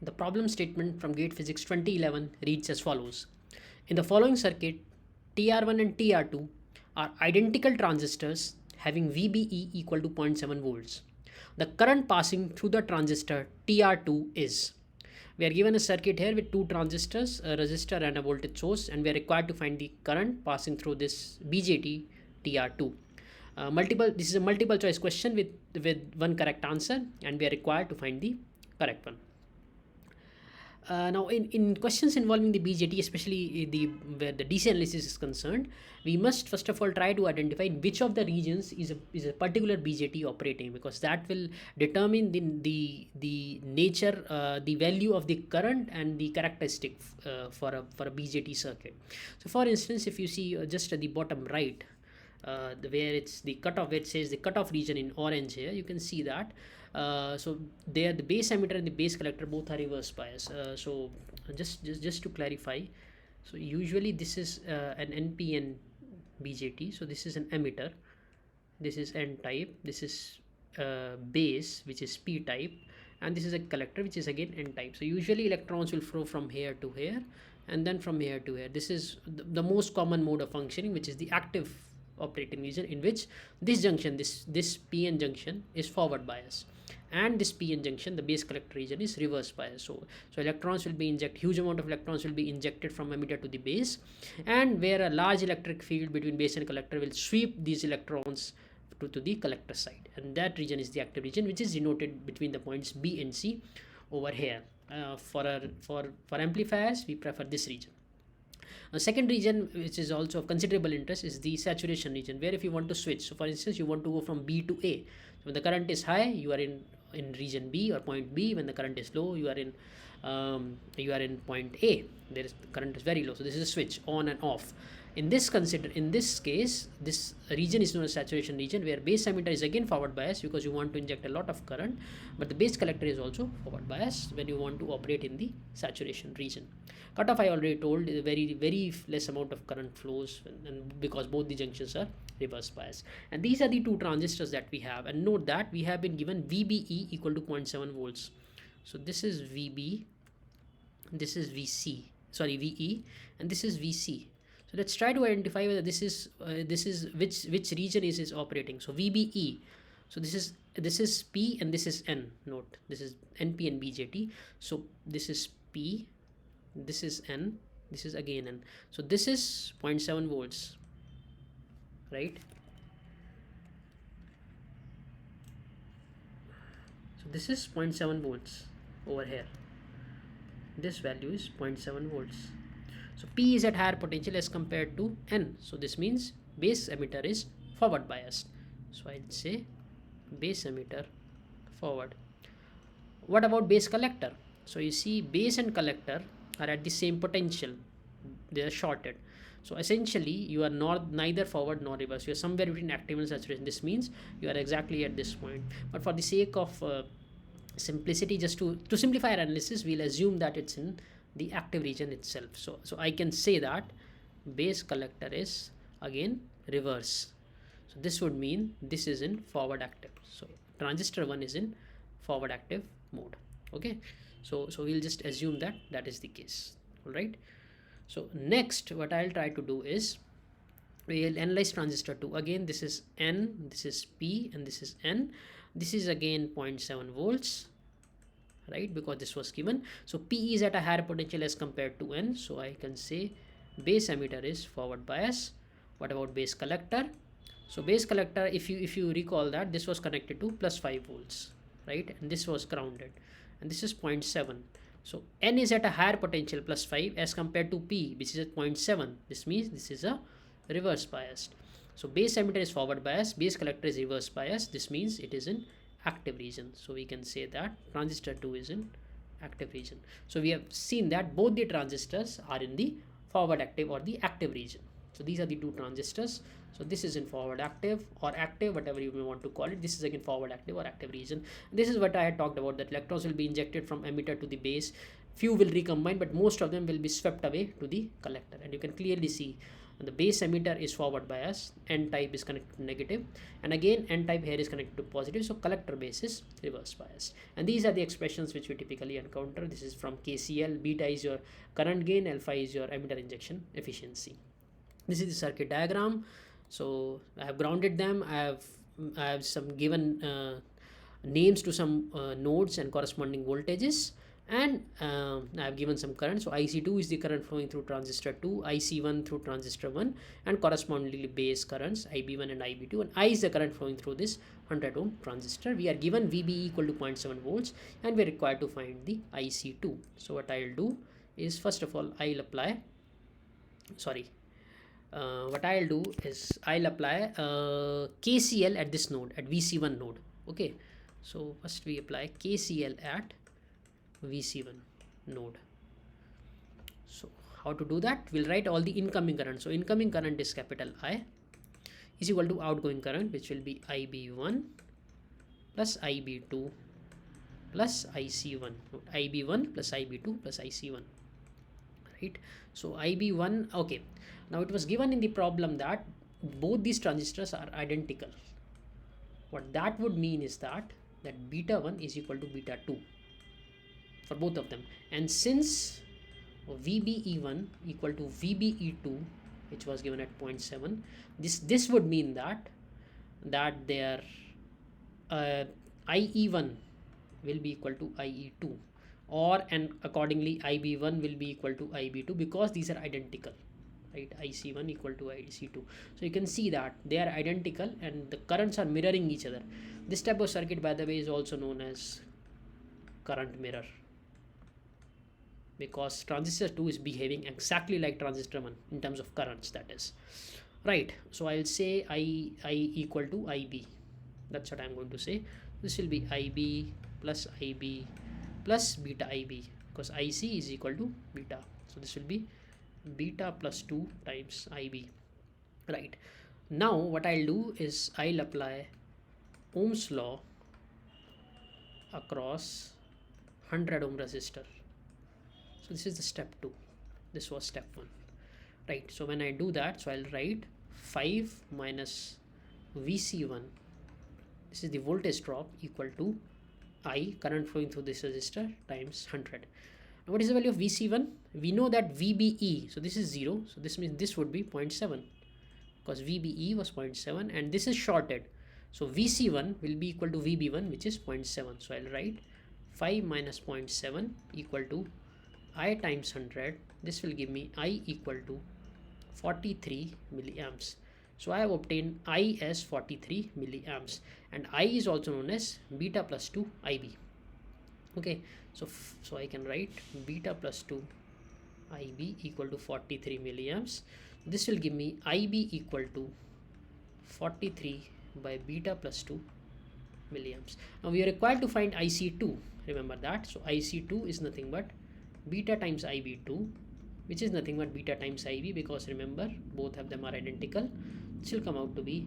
The problem statement from GATE Physics 2011 reads as follows. In the following circuit, TR1 and TR2 are identical transistors having VBE equal to 0.7 volts. The current passing through the transistor TR2 is. We are given a circuit here with two transistors, a resistor and a voltage source, and we are required to find the current passing through this BJT TR2. This is a multiple choice question with one correct answer, and we are required to find the correct one. Now, in questions involving the BJT, especially where the DC analysis is concerned, we must first of all try to identify in which of the regions is a particular BJT operating, because that will determine the nature, the value of the current and the characteristic for a BJT circuit. So, for instance, if you see just at the bottom right, where it's the cutoff, where it says the cutoff region in orange here, you can see that. So there the base emitter and the base collector both are reverse bias. So just to clarify, so usually this is an NPN BJT. So this is an emitter, this is N type, this is base which is P type, and this is a collector which is again N type. So usually electrons will flow from here to here and then from here to here. This is the most common mode of functioning, which is the active operating region, in which this junction, this PN junction is forward bias, and this PN junction, the base collector region, is reverse bias. So electrons will be injected, huge amount of electrons will be injected from emitter to the base, and where a large electric field between base and collector will sweep these electrons to the collector side, and that region is the active region, which is denoted between the points B and C over here. For amplifiers, we prefer this region. A second region which is also of considerable interest is the saturation region, where if you want to switch, so for instance you want to go from B to A, so when the current is high you are in region B or point B. When the current is low, you are in point A. The current is very low, so this is a switch on and off. In this case, this region is known as saturation region, where base emitter is again forward bias because you want to inject a lot of current, but the base collector is also forward bias when you want to operate in the saturation region. Cutoff, I already told, is very less amount of current flows, and because both the junctions are reverse bias. And these are the two transistors that we have, and note that we have been given VBE equal to 0.7 volts. So this is VB, this is VE, and this is VC. So let's try to identify whether this is which region is operating. So VBE, so this is P and this is N. Note, this is NP and BJT. So this is P, this is N, this is again N. So this is 0.7 volts, right? So this is 0.7 volts over here. This value is 0.7 volts. So P is at higher potential as compared to N. So this means base emitter is forward biased. So I'll say base emitter forward. What about base collector? So you see base and collector are at the same potential. They are shorted. So essentially you are neither forward nor reverse. You are somewhere between active and saturation. This means you are exactly at this point. But for the sake of simplicity, just to simplify our analysis, we'll assume that it's in the active region itself. So I can say that base collector is again reverse. So this would mean this is in forward active. So transistor 1 is in forward active mode. Okay, so we'll just assume that is the case. All right. So next, what I'll try to do is we'll analyze transistor 2. Again, this is N, this is P, and this is N. This is again 0.7 volts, right, because this was given. So P is at a higher potential as compared to N. So I can say base emitter is forward bias. What about base collector? So base collector, if you recall that this was connected to plus 5 volts, right, and this was grounded, and this is 0.7. So N is at a higher potential plus 5 as compared to P, which is at 0.7. This means this is a reverse biased. So base emitter is forward bias, base collector is reverse bias. This means it is in active region. So we can say that transistor 2 is in active region. So we have seen that both the transistors are in the forward active or the active region. So these are the two transistors. So this is in forward active or active, whatever you may want to call it. This is again forward active or active region. This is what I had talked about, that electrons will be injected from emitter to the base. Few will recombine, but most of them will be swept away to the collector. And you can clearly see and the base emitter is forward bias, N type is connected to negative, and again N type here is connected to positive, so collector base is reverse bias. And these are the expressions which we typically encounter. This is from KCL. Beta is your current gain, alpha is your emitter injection efficiency. This is the circuit diagram. So I have grounded them. I have some given names to some nodes and corresponding voltages, and I have given some current. So IC2 is the current flowing through transistor 2, IC1 through transistor 1, and correspondingly base currents IB1 and IB2, and I is the current flowing through this 100 ohm transistor. We are given VB equal to 0.7 volts, and we are required to find the IC2. So what I'll do is, first of all, I'll apply KCL at this node, at VC1 node. Okay, so first we apply KCL at VC1 node. So how to do that? We'll write all the incoming current. So incoming current is capital I is equal to outgoing current, which will be IB1 plus IB2 plus IC1, IB1 plus IB2 plus IC1, right? So IB1, okay, now it was given in the problem that both these transistors are identical. What that would mean is that beta 1 is equal to beta 2 for both of them, and since VBE1 equal to VBE2, which was given at 0.7, this would mean that their IE1 will be equal to IE2, and accordingly IB1 will be equal to IB2, because these are identical, right? IC1 equal to IC2. So you can see that they are identical and the currents are mirroring each other. This type of circuit, by the way, is also known as current mirror, because transistor 2 is behaving exactly like transistor 1 in terms of currents, that is, right? So I'll say I equal to IB. That's what I'm going to say. This will be IB plus IB plus beta IB, because IC is equal to beta. So this will be beta plus 2 times IB, right? Now what I'll do is I'll apply Ohm's law across 100 ohm resistor. So this is the step 2. This was step 1, right? So when I do that, so I'll write 5 minus VC1, this is the voltage drop, equal to I, current flowing through this resistor, times 100. Now what is the value of VC1? We know that VBE, so this is 0, so this means this would be 0.7, because VBE was 0.7 and this is shorted. So VC1 will be equal to VB1, which is 0.7. So I'll write 5 minus 0.7 equal to I times 100. This will give me I equal to 43 milliamps. So I have obtained I as 43 milliamps, and I is also known as beta plus 2 IB. Okay, so I can write beta plus 2 IB equal to 43 milliamps. This will give me IB equal to 43 by beta plus 2 milliamps. Now we are required to find IC2. Remember that. So IC2 is nothing but beta times IB2, which is nothing but beta times IB, because remember both of them are identical. This will come out to be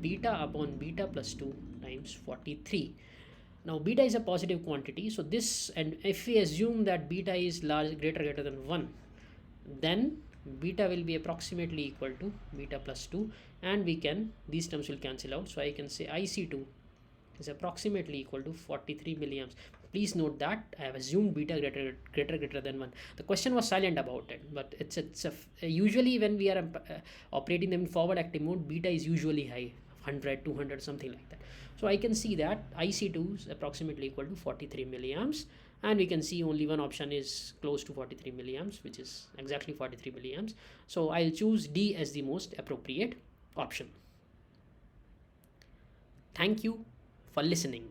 beta upon beta plus 2 times 43. Now beta is a positive quantity, so this, and if we assume that beta is greater than 1, then beta will be approximately equal to beta plus 2, and these terms will cancel out. So I can say IC2 is approximately equal to 43 milliamps. Please note that I have assumed beta greater than 1. The question was silent about it, but usually when we are operating them in forward active mode, beta is usually high, 100, 200, something like that. So I can see that IC2 is approximately equal to 43 milliamps, and we can see only one option is close to 43 milliamps, which is exactly 43 milliamps. So I'll choose D as the most appropriate option. Thank you for listening.